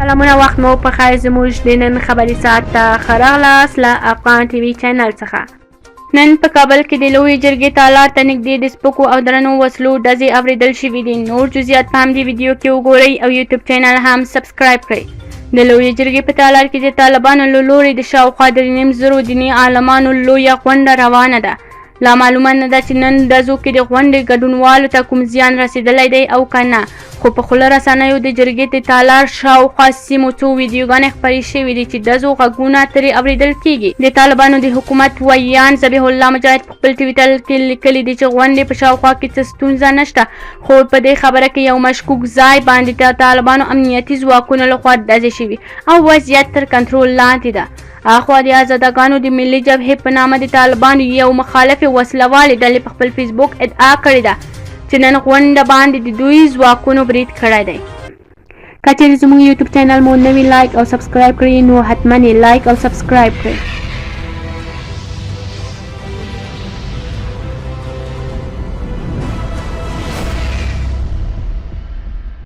سلامونه وخت مو په خیر زموږ د نن خبري ساعت ته ښه راغلاست له افغان ټي وي چینل څخه. نن په کابل کې د لویې جرګې تالار ته نږدې د سپکو او درنو وسلو ډزې اورېدل شوي دي. نور جزئیات په همدې ویډیو کې وګورئ او یوټیوب چینل هم سبسکرایب کړئ. د لویې جرګې په تالار کې د طالبانو له لوري د شاوخوا 3.5 دیني عالمانو لویه غونډه روانه ده. لا معلومه نه ده چې نن ډزو کې د غونډې ګډونوالو ته کوم زیان رسېدلی دی او که نه، خو په خوله رسنیو د جرګې د تالار شاوخوا سیمو څو ویډیوګانې خپرې شوي دي چې ډزو غږونه ترې اورېدل کېږي. د طالبانو د حکومت ویان ذبیح الله مجاهد په خپل ټویټر کې لیکلي دي چې غونډې په شاوخوا کې څه ستونزه نشته، خو په دې خبره کې یو مشکوک ځای باندې د طالبانو امنیتي ځواکونو لخوا ډزې شوي او وضعیت تر کنټرول لاندې ده. اخوا د آزادګانو د ملي جبهې په نامه د طالبانو یو مخالفې وسلوالې ډلې په خپل فیسبوک ادعا کړې ده چې نن غونډه باندې د دوی ځواکونو برید کړی دی. که چیرې زموږ یوټیوب چینل مو نوی لایک او سبسکرایب کړئ نو حتما یې لایک او سبسکرایب کړئ.